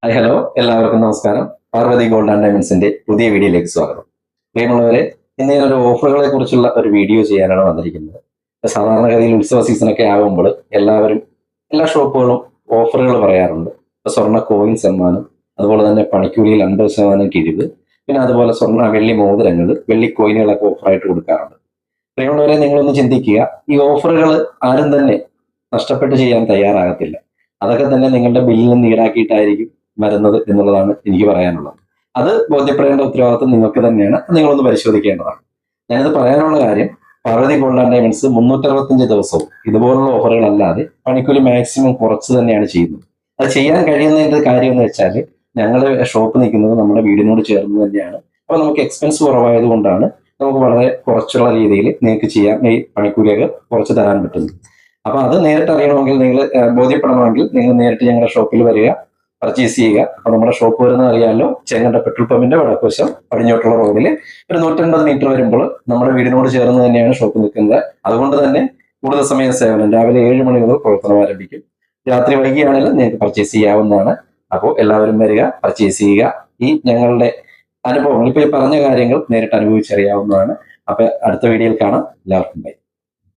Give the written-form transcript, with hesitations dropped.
Hi hello എല്ലാവർക്കും നമസ്കാരം. Parvathi gold and ഡയമണ്ട്സിന്റെ പുതിയ വീഡിയോയിലേക്ക് സ്വാഗതം. പ്രിയമുള്ളവരെ, ഇന്ന് ഞാനൊരു ഓഫറുകളെ കുറിച്ചുള്ള ഒരു വീഡിയോ ചെയ്യാനാണ് വന്നിരിക്കുന്നത്. സാധാരണഗതിയിൽ ഉത്സവ സീസണൊക്കെ ആകുമ്പോൾ എല്ലാ ഷോപ്പുകളും ഓഫറുകൾ പറയാറുണ്ട്. സ്വർണ്ണ കോയിൻ സമ്മാനം, അതുപോലെ തന്നെ പണിക്കൂലിയിൽ 50% കിഴിവ്, പിന്നെ അതുപോലെ സ്വർണ്ണ വെള്ളി മോതിരങ്ങൾ, വെള്ളി കോയിനുകളൊക്കെ ഓഫറായിട്ട് കൊടുക്കാറുണ്ട്. പ്രിയമുള്ളവരെ, നിങ്ങളൊന്ന് ചിന്തിക്കുക, ഈ ഓഫറുകൾ ആരും തന്നെ നഷ്ടപ്പെട്ട് ചെയ്യാൻ തയ്യാറാകത്തില്ല. അതൊക്കെ തന്നെ നിങ്ങളുടെ ബില്ലിൽ നിന്ന് ഈടാക്കിയിട്ടായിരിക്കും വരുന്നത് എന്നുള്ളതാണ് എനിക്ക് പറയാനുള്ളത്. അത് ബോധ്യപ്പെടേണ്ട ഉത്തരവാദിത്വം നിങ്ങൾക്ക് തന്നെയാണ്. നിങ്ങളൊന്ന് പരിശോധിക്കേണ്ടതാണ്. ഞാനിത് പറയാനുള്ള കാര്യം, പാർവതി ഗോൾഡ് ആൻഡ് ഡയമണ്ട്സ് 365 ദിവസവും ഇതുപോലുള്ള ഓഫറുകളല്ലാതെ പണിക്കൂലി മാക്സിമം കുറച്ച് തന്നെയാണ് ചെയ്യുന്നത്. അത് ചെയ്യാൻ കഴിയുന്നതിന്റെ കാര്യം എന്ന് വെച്ചാൽ, ഞങ്ങളുടെ ഷോപ്പ് നിൽക്കുന്നത് നമ്മുടെ വീടിനോട് ചേർന്ന് തന്നെയാണ്. അപ്പോൾ നമുക്ക് എക്സ്പെൻസ് കുറവായത് കൊണ്ടാണ് നമുക്ക് വളരെ കുറച്ചുള്ള രീതിയിൽ നിങ്ങൾക്ക് ചെയ്യാൻ ഈ പണിക്കൂലിയൊക്കെ കുറച്ച് തരാൻ പറ്റുന്നത്. അപ്പൊ അത് നേരിട്ട് അറിയണമെങ്കിൽ, നിങ്ങൾ ബോധ്യപ്പെടണമെങ്കിൽ, നിങ്ങൾ നേരിട്ട് ഞങ്ങളുടെ ഷോപ്പിൽ വരിക, പർച്ചേസ് ചെയ്യുക. അപ്പൊ നമ്മുടെ ഷോപ്പ് വരുന്നത് അറിയാമല്ലോ, ചെങ്ങണ്ട പെട്രോൾ പമ്പിന്റെ വടക്കുവശം പടിഞ്ഞോട്ടുള്ള റോഡിൽ ഒരു 150 മീറ്റർ വരുമ്പോൾ നമ്മുടെ വീടിനോട് ചേർന്ന് തന്നെയാണ് ഷോപ്പ് നിൽക്കുന്നത്. അതുകൊണ്ട് തന്നെ കൂടുതൽ സമയം സേവനം, രാവിലെ 7 മണി മുതൽ പ്രവർത്തനം ആരംഭിക്കും. രാത്രി വൈകിയാണെങ്കിലും നിങ്ങൾക്ക് പർച്ചേസ് ചെയ്യാവുന്നതാണ്. അപ്പോൾ എല്ലാവരും വരിക, പർച്ചേസ് ചെയ്യുക. ഈ ഞങ്ങളുടെ അനുഭവങ്ങൾ, ഇപ്പൊ ഈ പറഞ്ഞ കാര്യങ്ങൾ നേരിട്ട് അനുഭവിച്ചറിയാവുന്നതാണ്. അപ്പൊ അടുത്ത വീഡിയോയിൽ കാണാം. എല്ലാവർക്കും ബൈ.